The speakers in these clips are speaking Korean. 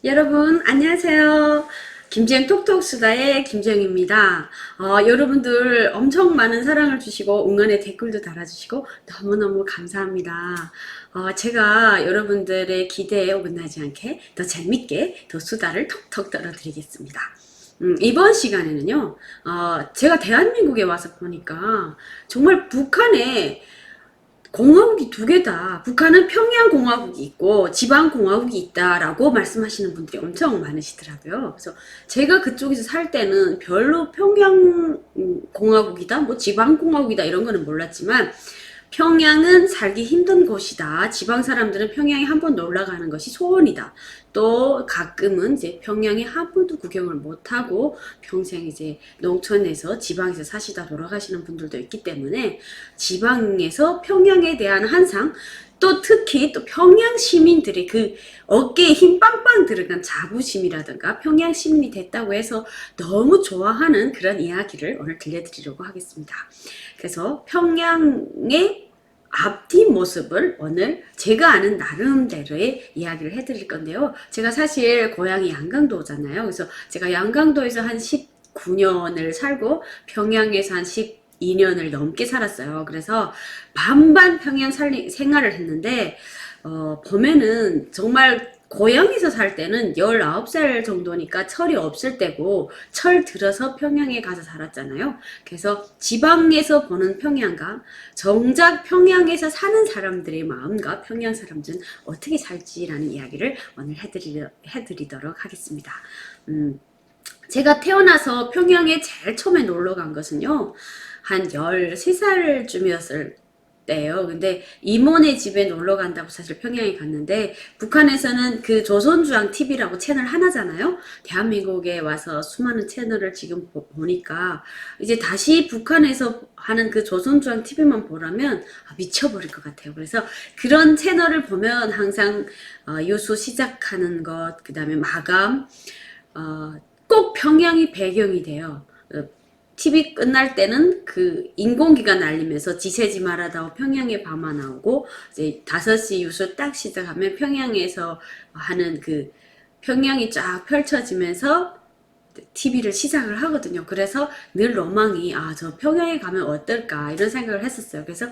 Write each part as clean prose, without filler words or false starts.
여러분 안녕하세요. 김지영 톡톡수다의 김지영입니다. 여러분들 엄청 많은 사랑을 주시고 응원의 댓글도 달아주시고 너무너무 감사합니다. 제가 여러분들의 기대에 어긋나지 않게 더 재밌게 더 수다를 톡톡 떨어드리겠습니다. 이번 시간에는요, 제가 대한민국에 와서 보니까 정말 북한에 공화국이 두 개다. 북한은 평양공화국이 있고 지방공화국이 있다라고 말씀하시는 분들이 엄청 많으시더라고요. 그래서 제가 그쪽에서 살 때는 별로 평양공화국이다, 뭐 지방공화국이다 이런 거는 몰랐지만 평양은 살기 힘든 곳이다. 지방 사람들은 평양에 한 번 놀러 가는 것이 소원이다. 또 가끔은 이제 평양에 한 번도 구경을 못하고 평생 이제 농촌에서 지방에서 사시다 돌아가시는 분들도 있기 때문에 지방에서 평양에 대한 한상, 또 특히 또 평양 시민들이 그 어깨에 힘 빵빵 들어간 자부심이라든가 평양 시민이 됐다고 해서 너무 좋아하는 그런 이야기를 오늘 들려드리려고 하겠습니다. 그래서 평양의 앞뒤 모습을 오늘 제가 아는 나름대로의 이야기를 해드릴 건데요. 제가 사실 고향이 양강도잖아요. 그래서 제가 양강도에서 한 19년을 살고 평양에서 한 12년을 넘게 살았어요. 그래서 반반 평양 생활을 했는데 보면은 정말 고향에서 살 때는 19살 정도니까 철이 없을 때고 철 들어서 평양에 가서 살았잖아요. 그래서 지방에서 보는 평양과 정작 평양에서 사는 사람들의 마음과 평양 사람들은 어떻게 살지라는 이야기를 오늘 해드리도록 하겠습니다. 제가 태어나서 평양에 제일 처음에 놀러 간 것은요, 한 13살쯤이었을 때요. 근데 이모네 집에 놀러 간다고 사실 평양에 갔는데, 북한에서는 그 조선중앙 TV라고 채널 하나잖아요. 대한민국에 와서 수많은 채널을 지금 보니까 이제 다시 북한에서 하는 그 조선중앙 TV만 보라면 미쳐버릴 것 같아요. 그래서 그런 채널을 보면 항상 유수 시작하는 것, 그 다음에 마감, 꼭 평양이 배경이 돼요. TV 끝날 때는 그 인공기가 날리면서 지새지 말아다오 평양의 밤아 나오고, 이제 5시 유수 딱 시작하면 평양에서 하는 그 평양이 쫙 펼쳐지면서 TV를 시작을 하거든요. 그래서 늘 로망이 저 평양에 가면 어떨까 이런 생각을 했었어요. 그래서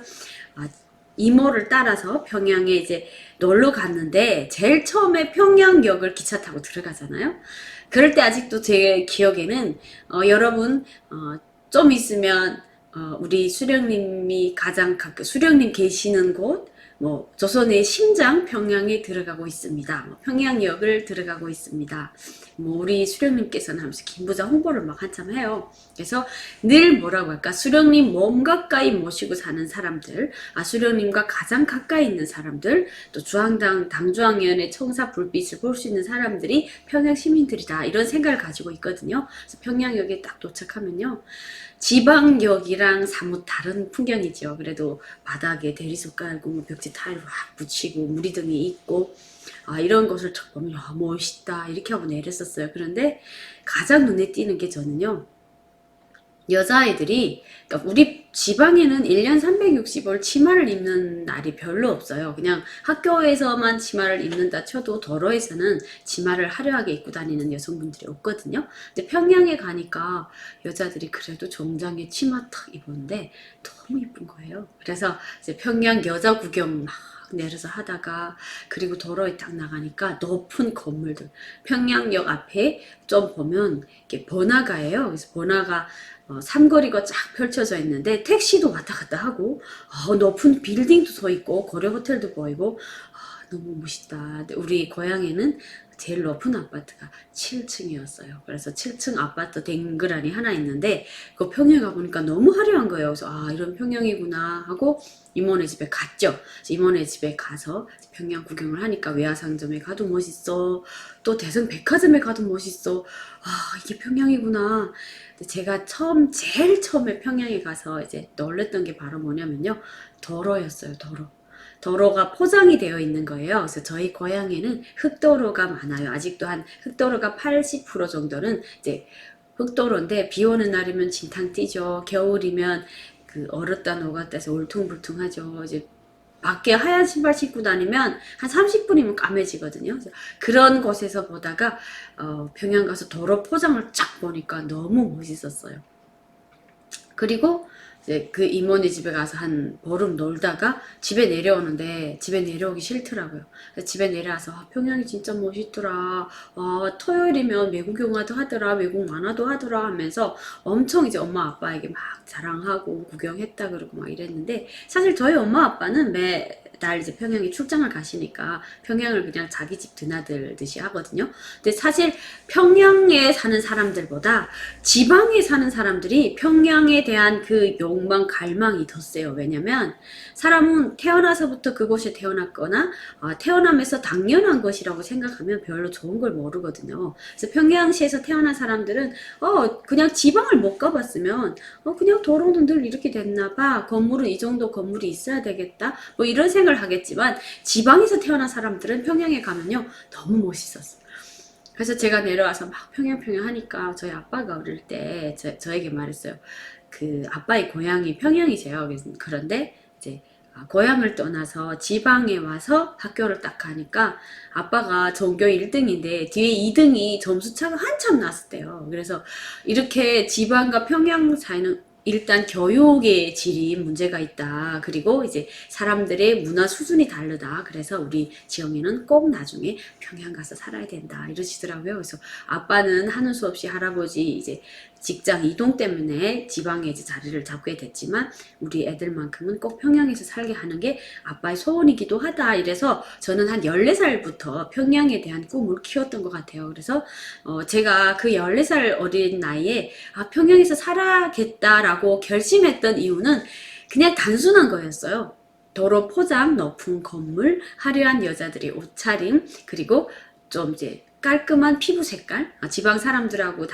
이모를 따라서 평양에 이제 놀러 갔는데, 제일 처음에 평양역을 기차 타고 들어가잖아요. 그럴 때 아직도 제 기억에는 여러분 좀 있으면 우리 수령님이 가장 가까이 수령님 계시는 곳, 뭐 조선의 심장 평양에 들어가고 있습니다. 평양역을 들어가고 있습니다. 뭐 우리 수령님께서는 하면서 김부장 홍보를 막 한참 해요. 그래서 늘 뭐라고 할까, 수령님 몸 가까이 모시고 사는 사람들, 수령님과 가장 가까이 있는 사람들, 또 주황당 당주황위원회 청사 불빛을 볼 수 있는 사람들이 평양 시민들이다, 이런 생각을 가지고 있거든요. 그래서 평양역에 딱 도착하면요, 지방역이랑 사뭇 다른 풍경이죠. 그래도 바닥에 대리석 깔고 벽지 타일 확 붙이고 무리등이 있고 이런 것을 딱 보면 멋있다 이렇게 하고 내렸었어요. 그런데 가장 눈에 띄는 게 저는요, 여자아이들이, 그러니까 우리 지방에는 1년 365일 치마를 입는 날이 별로 없어요. 그냥 학교에서만 치마를 입는다 쳐도 도로에서는 치마를 화려하게 입고 다니는 여성분들이 없거든요. 근데 평양에 가니까 여자들이 그래도 정장에 치마 탁 입었는데 너무 이쁜 거예요. 그래서 이제 평양 여자 구경 막 내려서 하다가, 그리고 도로에 딱 나가니까 높은 건물들, 평양역 앞에 좀 보면 이렇게 번화가예요. 그래서 번화가 삼거리가 쫙 펼쳐져 있는데 택시도 왔다 갔다 하고, 높은 빌딩도 서 있고 고려 호텔도 보이고, 너무 멋있다. 우리 고향에는 제일 높은 아파트가 7층이었어요. 그래서 7층 아파트 댕그라니 하나 있는데 그 평양에 가보니까 너무 화려한 거예요. 그래서 이런 평양이구나 하고 이모네 집에 갔죠. 이모네 집에 가서 평양 구경을 하니까 외화상점에 가도 멋있어, 또 대성백화점에 가도 멋있어, 이게 평양이구나. 제가 제일 처음에 평양에 가서 이제 놀랬던 게 바로 뭐냐면요, 도로였어요. 도로가 포장이 되어 있는 거예요. 그래서 저희 고향에는 흙도로가 많아요. 아직도 한 흙도로가 80% 정도는 이제 흑도로인데 비 오는 날이면 진탕 뛰죠. 겨울이면 그 얼었다 녹았다 해서 울퉁불퉁하죠. 이제 밖에 하얀 신발 신고 다니면 한 30분이면 까매지거든요. 그런 곳에서 보다가 평양 가서 도로 포장을 쫙 보니까 너무 멋있었어요. 그리고 이제 그 이모네 집에 가서 한 보름 놀다가 집에 내려오는데 집에 내려오기 싫더라고요. 그래서 집에 내려와서 평양이 진짜 멋있더라. 토요일이면 외국 영화도 하더라. 외국 만화도 하더라 하면서 엄청 이제 엄마 아빠에게 막 자랑하고 구경했다 그러고 막 이랬는데 사실 저희 엄마 아빠는 매달 이제 평양에 출장을 가시니까 평양을 그냥 자기 집 드나들듯이 하거든요. 근데 사실 평양에 사는 사람들보다 지방에 사는 사람들이 평양에 대한 그 욕망, 갈망이 더 세요. 왜냐면 사람은 태어나서부터 그곳에 태어났거나 태어나면서 당연한 것이라고 생각하면 별로 좋은 걸 모르거든요. 그래서 평양시에서 태어난 사람들은 그냥 지방을 못 가봤으면 그냥 도로는 늘 이렇게 됐나 봐. 건물은 이 정도 건물이 있어야 되겠다. 뭐 이런 생각을 하겠지만 지방에서 태어난 사람들은 평양에 가면요. 너무 멋있었어요. 그래서 제가 내려와서 막 평양 하니까 저희 아빠가 어릴 때 저에게 말했어요. 그 아빠의 고향이 평양이세요. 그런데 이제 고향을 떠나서 지방에 와서 학교를 딱 가니까 아빠가 전교 1등인데 뒤에 2등이 점수차가 한참 났을 때요. 그래서 이렇게 지방과 평양 사이는 일단 교육의 질이 문제가 있다. 그리고 이제 사람들의 문화 수준이 다르다. 그래서 우리 지영이는 꼭 나중에 평양 가서 살아야 된다. 이러시더라고요. 그래서 아빠는 하는 수 없이 할아버지 이제 직장 이동 때문에 지방에 이제 자리를 잡게 됐지만 우리 애들만큼은 꼭 평양에서 살게 하는 게 아빠의 소원이기도 하다. 이래서 저는 한 14살부터 평양에 대한 꿈을 키웠던 것 같아요. 그래서 제가 그 14살 어린 나이에 평양에서 살아야겠다라고 결심했던 이유는 그냥 단순한 거였어요. 도로 포장, 높은 건물, 화려한 여자들의 옷차림, 그리고 좀 이제 깔끔한 피부 색깔, 지방 사람들하고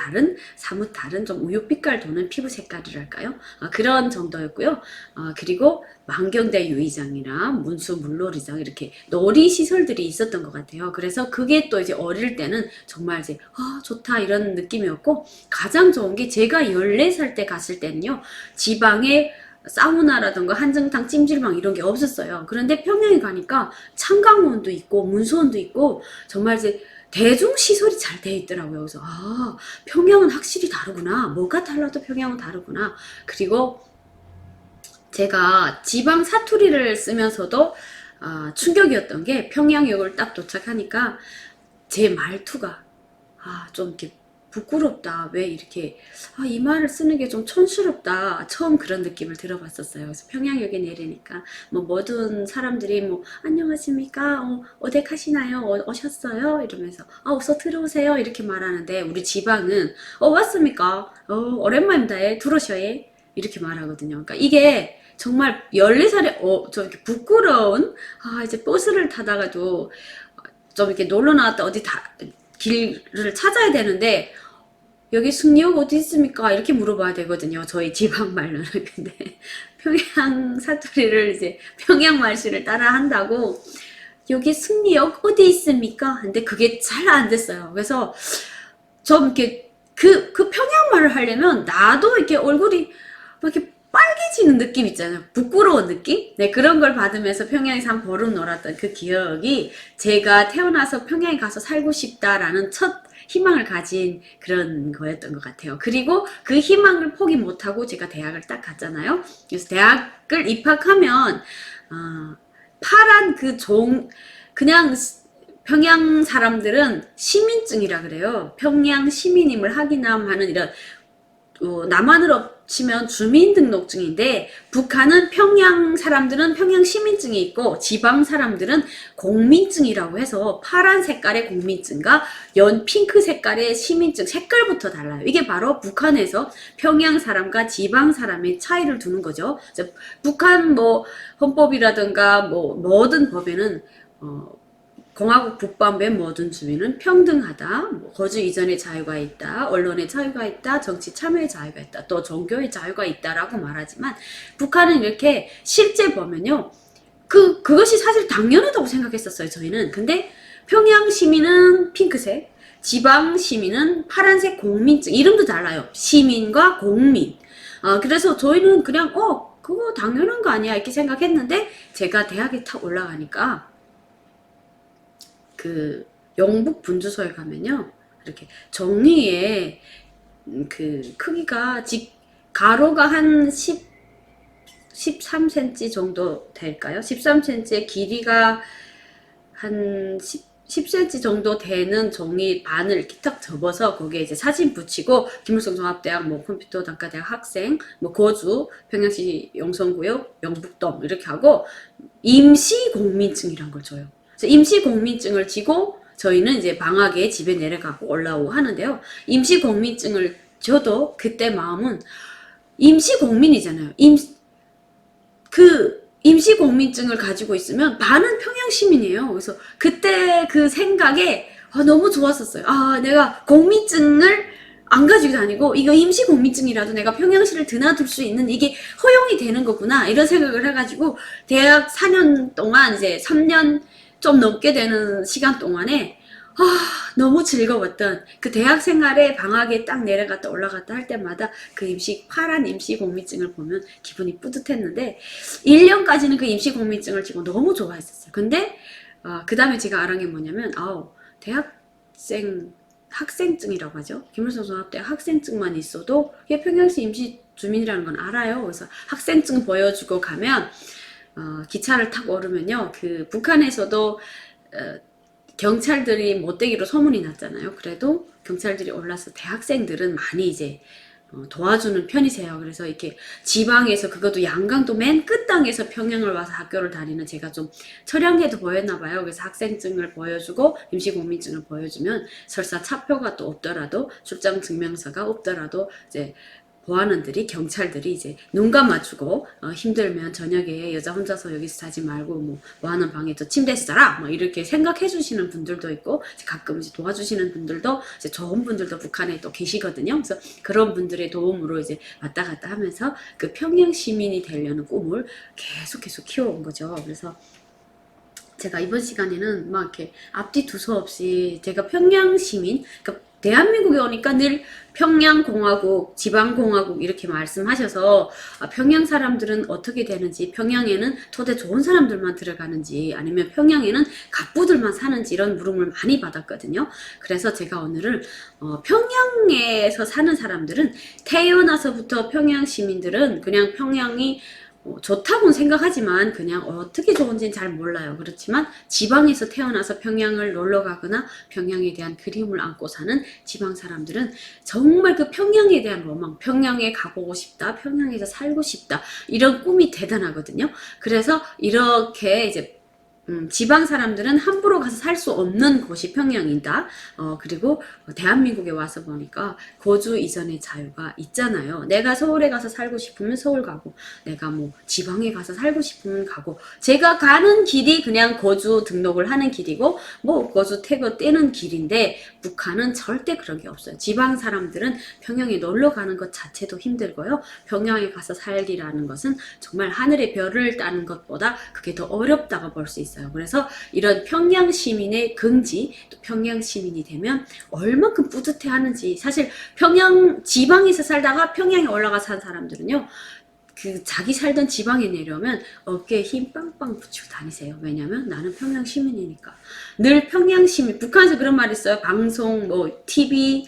사뭇 다른 좀 우유빛깔 도는 피부 색깔이랄까요? 그런 정도였고요. 그리고 만경대 유의장이랑 문수 물놀이장 이렇게 놀이 시설들이 있었던 것 같아요. 그래서 그게 또 이제 어릴 때는 정말 이제 좋다 이런 느낌이었고 가장 좋은 게 제가 14살 때 갔을 때는요. 지방에 사우나라던가 한정탕, 찜질방 이런 게 없었어요. 그런데 평양에 가니까 창강원도 있고 문수원도 있고 정말 이제 대중시설이 잘 돼 있더라고요. 그래서 평양은 확실히 다르구나. 뭐가 달라도 평양은 다르구나. 그리고 제가 지방 사투리를 쓰면서도 충격이었던 게 평양역을 딱 도착하니까 제 말투가 좀 이렇게 부끄럽다. 왜 이렇게 이 말을 쓰는 게 좀 촌스럽다. 처음 그런 느낌을 들어봤었어요. 그래서 평양역에 내리니까 뭐 모든 사람들이 뭐 안녕하십니까? 어디 가시나요? 오셨어요? 이러면서 어서 들어오세요. 이렇게 말하는데 우리 지방은 왔습니까? 오랜만입니다. 들어오셔요. 이렇게 말하거든요. 그러니까 이게 정말 14살에 저 이렇게 부끄러운 이제 버스를 타다가도 좀 이렇게 놀러 나왔다 어디 길을 찾아야 되는데 여기 승리역 어디 있습니까? 이렇게 물어봐야 되거든요. 저희 지방 말로는. 근데 평양 사투리를 이제 평양 말씨를 따라 한다고 여기 승리역 어디 있습니까? 근데 그게 잘 안 됐어요. 그래서 좀 이렇게 그 평양 말을 하려면 나도 이렇게 얼굴이 막 이렇게 빨개지는 느낌 있잖아요. 부끄러운 느낌? 네, 그런 걸 받으면서 평양에서 한 보름 놀았던 그 기억이 제가 태어나서 평양에 가서 살고 싶다라는 첫 희망을 가진 그런 거였던 것 같아요. 그리고 그 희망을 포기 못하고 제가 대학을 딱 갔잖아요. 그래서 대학을 입학하면 파란 그냥 평양 사람들은 시민증이라 그래요. 평양 시민임을 확인하는 이런 남한으로 치면 주민등록증인데 북한은 평양 사람들은 평양 시민증이 있고 지방 사람들은 공민증이라고 해서 파란 색깔의 공민증과 핑크 색깔의 시민증 색깔부터 달라요. 이게 바로 북한에서 평양 사람과 지방 사람의 차이를 두는 거죠. 북한 뭐 헌법이라든가 뭐 모든 법에는 공화국 북반부의 모든 주민은 평등하다. 거주 이전의 자유가 있다. 언론의 자유가 있다. 정치 참여의 자유가 있다. 또 종교의 자유가 있다라고 말하지만 북한은 이렇게 실제 보면요. 그것이 사실 당연하다고 생각했었어요. 저희는. 근데 평양 시민은 핑크색, 지방 시민은 파란색 공민증, 이름도 달라요. 시민과 공민. 그래서 저희는 그냥 그거 당연한 거 아니야 이렇게 생각했는데, 제가 대학에 탁 올라가니까 그 영북 분주소에 가면요, 이렇게 정리에 그 크기가 가로가 한 13cm 정도 될까요? 13cm의 길이가 한 10cm 정도 되는 종이 반을 이렇게 탁 접어서 거기에 이제 사진 붙이고 김일성 종합대학 뭐 컴퓨터 단과대학 학생 뭐 거주 평양시 용성구역 영북동 이렇게 하고 임시 공민증이란 걸 줘요. 그래서 임시 공민증을 지고 저희는 이제 방학에 집에 내려가고 올라오고 하는데요. 임시 공민증을 줘도 그때 마음은 임시 공민이잖아요. 임시 공민증을 가지고 있으면 반은 평양 시민이에요. 그래서 그때 그 생각에 너무 좋았었어요. 내가 공민증을 안 가지고 다니고 이거 임시 공민증이라도 내가 평양시를 드나들 수 있는 이게 허용이 되는 거구나 이런 생각을 해가지고 대학 4년 동안 이제 3년 좀 넘게 되는 시간 동안에 너무 즐거웠던 그 대학 생활에 방학에 딱 내려갔다 올라갔다 할 때마다 그 파란 임시 공민증을 보면 기분이 뿌듯했는데 1년까지는 그 임시 공민증을 지고 너무 좋아했었어요. 근데 그 다음에 제가 알은 게 뭐냐면 학생증이라고 하죠. 김일성 종합대학 학생증만 있어도 이게 평양시 임시 주민이라는 건 알아요. 그래서 학생증 보여주고 가면 기차를 타고 오르면요, 그 북한에서도 경찰들이 못되기로 소문이 났잖아요. 그래도 경찰들이 올라서 대학생들은 많이 이제 도와주는 편이세요. 그래서 이렇게 지방에서, 그것도 양강도 맨 끝땅에서 평양을 와서 학교를 다니는 제가 좀 처량해도 보였나 봐요. 그래서 학생증을 보여주고 임시공민증을 보여주면 설사 차표가 또 없더라도, 출장 증명서가 없더라도 이제 보안원들이, 경찰들이 이제 눈 감아주고 힘들면 저녁에 여자 혼자서 여기서 자지 말고 뭐 하는 방에 저 침대에서 자라 뭐 이렇게 생각해 주시는 분들도 있고, 가끔 이제 도와주시는 분들도, 이제 좋은 분들도 북한에 또 계시거든요. 그래서 그런 분들의 도움으로 이제 왔다 갔다 하면서 그 평양 시민이 되려는 꿈을 계속 키워온 거죠. 그래서 제가 이번 시간에는 막 이렇게 앞뒤 두서 없이 제가 평양 시민, 그러니까 대한민국에 오니까 늘 평양공화국, 지방공화국 이렇게 말씀하셔서 평양 사람들은 어떻게 되는지, 평양에는 토대 좋은 사람들만 들어가는지 아니면 평양에는 갑부들만 사는지 이런 물음을 많이 받았거든요. 그래서 제가 오늘은 평양에서 사는 사람들은, 태어나서부터 평양 시민들은 그냥 평양이 좋다고는 생각하지만 그냥 어떻게 좋은지는 잘 몰라요. 그렇지만 지방에서 태어나서 평양을 놀러 가거나 평양에 대한 그리움을 안고 사는 지방 사람들은 정말 그 평양에 대한 로망, 평양에 가보고 싶다, 평양에서 살고 싶다, 이런 꿈이 대단하거든요. 그래서 이렇게 이제 지방 사람들은 함부로 가서 살 수 없는 곳이 평양이다. 그리고 대한민국에 와서 보니까 거주 이전의 자유가 있잖아요. 내가 서울에 가서 살고 싶으면 서울 가고, 내가 뭐 지방에 가서 살고 싶으면 가고, 제가 가는 길이 그냥 거주 등록을 하는 길이고 뭐 거주 태그 떼는 길인데, 북한은 절대 그런 게 없어요. 지방 사람들은 평양에 놀러 가는 것 자체도 힘들고요. 평양에 가서 살기라는 것은 정말 하늘의 별을 따는 것보다 그게 더 어렵다고 볼 수 있어요. 그래서 이런 평양 시민의 긍지, 또 평양 시민이 되면 얼만큼 뿌듯해 하는지, 사실 평양 지방에서 살다가 평양에 올라가 산 사람들은요, 그 자기 살던 지방에 내려오면 어깨에 힘 빵빵 붙이고 다니세요. 왜냐면 나는 평양 시민이니까. 늘 평양 시민, 북한에서 그런 말 있어요. 방송, 뭐 TV,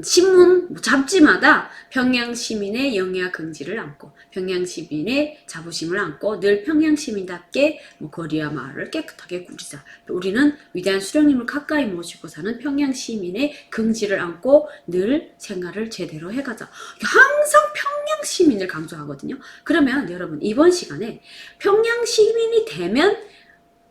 신문, 뭐 잡지마다 평양 시민의 영예와 긍지를 안고, 평양 시민의 자부심을 안고, 늘 평양 시민답게 뭐 거리와 마을을 깨끗하게 꾸리자. 우리는 위대한 수령님을 가까이 모시고 사는 평양 시민의 긍지를 안고 늘 생활을 제대로 해가자. 항상 평양 시민을 강조하거든요. 그러면 여러분, 이번 시간에 평양 시민이 되면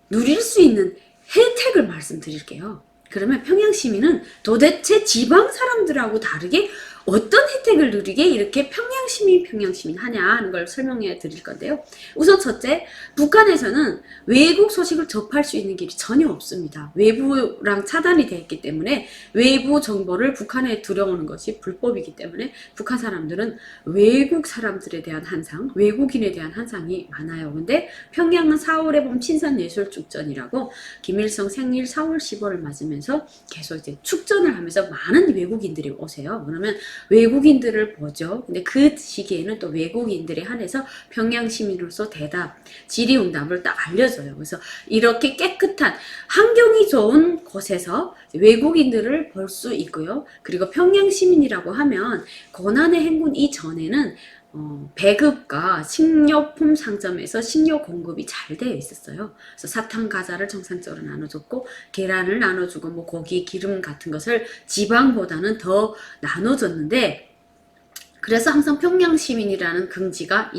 누릴 수 있는 혜택을 말씀드릴게요. 그러면 평양 시민은 도대체 지방 사람들하고 다르게 어떤 혜택을 평양을 누리게 이렇게 평양시민 하냐 하는 걸 설명해 드릴 건데요. 우선 첫째, 북한에서는 외국 소식을 접할 수 있는 길이 전혀 없습니다. 외부랑 차단이 되어 있기 때문에 외부 정보를 북한에 들여오는 것이 불법이기 때문에 북한 사람들은 외국 사람들에 대한 한상, 외국인에 대한 한상이 많아요. 근데 평양은 4월에 보면 친선예술축전이라고 김일성 생일 4월 10월을 맞으면서 계속 이제 축전을 하면서 많은 외국인들이 오세요. 그러면 외국인들을 보죠. 근데 그 시기에는 또 외국인들에 한해서 평양 시민으로서 대답, 질의응답을 딱 알려줘요. 그래서 이렇게 깨끗한 환경이 좋은 곳에서 외국인들을 볼 수 있고요. 그리고 평양 시민이라고 하면 고난의 행군 이전에는 배급과 식료품 상점에서 식료 공급이 잘 되어 있었어요. 그래서 사탕, 과자를 정상적으로 나눠줬고 계란을 나눠주고 뭐 고기, 기름 같은 것을 지방보다는 더 나눠줬는데 그래서 항상 평양 시민이라는 긍지가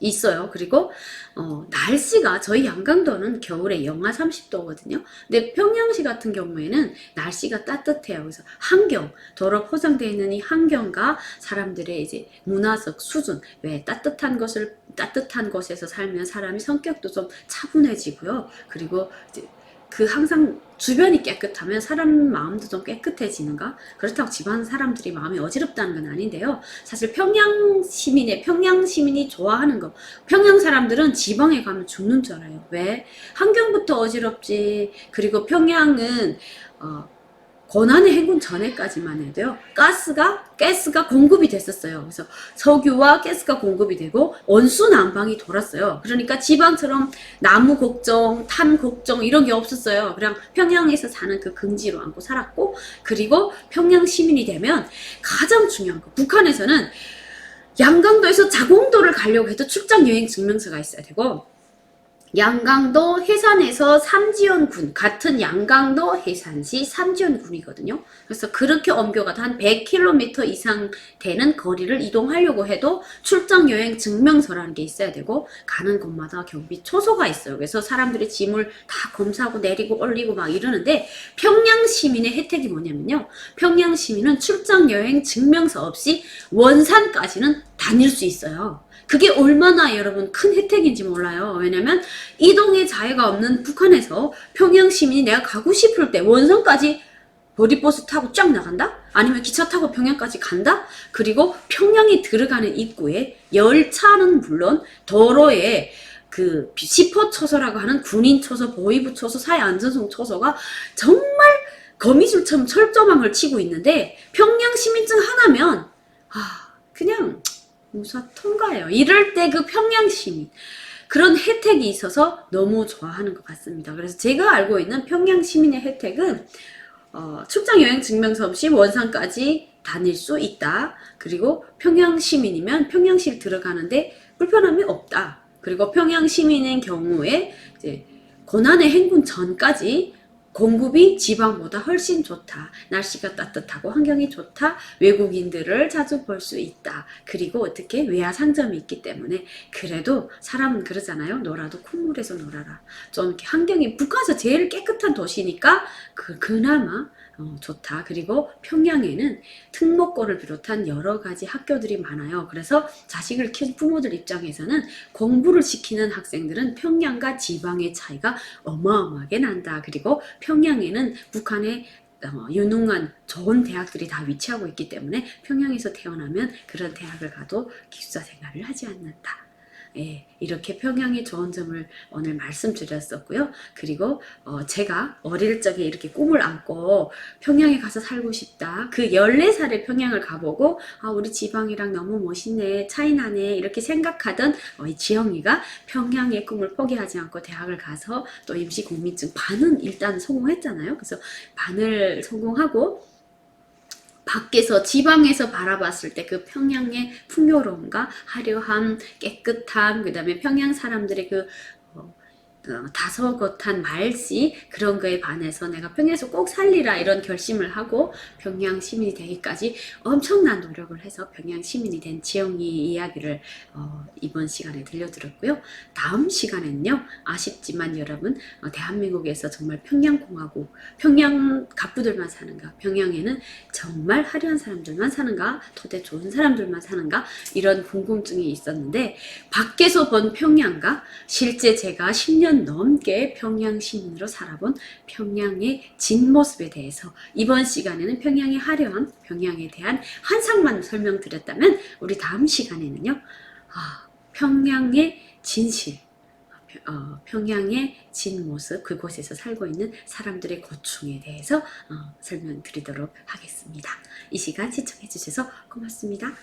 있어요. 그리고 날씨가 저희 양강도는 겨울에 영하 30도거든요. 근데 평양시 같은 경우에는 날씨가 따뜻해요. 그래서 환경, 도로 포장되어 있는 이 환경과 사람들의 이제 문화적 수준, 왜 따뜻한 곳에서 살면 사람이 성격도 좀 차분해지고요. 그리고 이제 항상 주변이 깨끗하면 사람 마음도 좀 깨끗해지는가? 그렇다고 집안 사람들이 마음이 어지럽다는 건 아닌데요. 사실 평양 시민이 좋아하는 거. 평양 사람들은 지방에 가면 죽는 줄 알아요. 왜? 환경부터 어지럽지. 그리고 평양은 고난의 행군 전에까지만 해도요. 가스가 공급이 됐었어요. 그래서 석유와 가스가 공급이 되고 원수 난방이 돌았어요. 그러니까 지방처럼 나무 걱정, 탄 걱정 이런 게 없었어요. 그냥 평양에서 사는 그 긍지로 안고 살았고 그리고 평양 시민이 되면 가장 중요한 거. 북한에서는 양강도에서 자공도를 가려고 해도 출장 여행 증명서가 있어야 되고 양강도 해산에서 삼지연군, 같은 양강도 해산시 삼지연군이거든요. 그래서 그렇게 옮겨가도 한 100km 이상 되는 거리를 이동하려고 해도 출장 여행 증명서라는 게 있어야 되고 가는 곳마다 경비 초소가 있어요. 그래서 사람들이 짐을 다 검사하고 내리고 올리고 막 이러는데 평양 시민의 혜택이 뭐냐면요. 평양 시민은 출장 여행 증명서 없이 원산까지는 다닐 수 있어요. 그게 얼마나 여러분 큰 혜택인지 몰라요. 왜냐면 이동의 자유가 없는 북한에서 평양 시민이 내가 가고 싶을 때 원산까지 버디버스 타고 쫙 나간다? 아니면 기차 타고 평양까지 간다? 그리고 평양에 들어가는 입구에 열차는 물론 도로에 그 시퍼 초소라고 하는 군인 초소, 보위부 초소, 사회안전성 초소가 정말 거미줄처럼 철조망을 치고 있는데 평양 시민증 하나면 그냥 무사 통과해요. 이럴 때 그 평양 시민 그런 혜택이 있어서 너무 좋아하는 것 같습니다. 그래서 제가 알고 있는 평양 시민의 혜택은 출장 여행 증명서 없이 원산까지 다닐 수 있다. 그리고 평양 시민이면 평양시를 들어가는데 불편함이 없다. 그리고 평양 시민인 경우에 이제 고난의 행군 전까지 공급이 지방보다 훨씬 좋다. 날씨가 따뜻하고 환경이 좋다. 외국인들을 자주 볼 수 있다. 그리고 어떻게 외화 상점이 있기 때문에 그래도 사람은 그러잖아요. 놀아도 콧물에서 놀아라. 좀 이렇게 환경이 북한에서 제일 깨끗한 도시니까 그나마 좋다. 그리고 평양에는 특목고를 비롯한 여러 가지 학교들이 많아요. 그래서 자식을 키운 부모들 입장에서는 공부를 시키는 학생들은 평양과 지방의 차이가 어마어마하게 난다. 그리고 평양에는 북한의 유능한 좋은 대학들이 다 위치하고 있기 때문에 평양에서 태어나면 그런 대학을 가도 기숙사 생활을 하지 않는다. 예, 이렇게 평양의 좋은 점을 오늘 말씀드렸었고요. 그리고 제가 어릴 적에 이렇게 꿈을 안고 평양에 가서 살고 싶다. 그 14살에 평양을 가보고 우리 지방이랑 너무 멋있네, 차이나네 이렇게 생각하던 이 지영이가 평양의 꿈을 포기하지 않고 대학을 가서 또 임시국민증 반은 일단 성공했잖아요. 그래서 반을 성공하고 밖에서 지방에서 바라봤을 때 그 평양의 풍요로움과 화려함, 깨끗함, 그 다음에 평양 사람들의 그 다소곳한 말씨 그런 거에 반해서 내가 평양에서 꼭 살리라 이런 결심을 하고 평양 시민이 되기까지 엄청난 노력을 해서 평양 시민이 된 지영이 이야기를 이번 시간에 들려드렸고요. 다음 시간에는요, 아쉽지만 여러분, 대한민국에서 정말 평양공화국, 평양 갑부들만 사는가, 평양에는 정말 화려한 사람들만 사는가, 토대 좋은 사람들만 사는가, 이런 궁금증이 있었는데 밖에서 본 평양과 실제 제가 10년 넘게 평양 시민으로 살아본 평양의 진모습에 대해서 이번 시간에는 평양의 화려함, 평양에 대한 환상만 설명드렸다면 우리 다음 시간에는요, 평양의 진실, 평양의 진모습, 그곳에서 살고 있는 사람들의 고충에 대해서 설명드리도록 하겠습니다. 이 시간 시청해 주셔서 고맙습니다.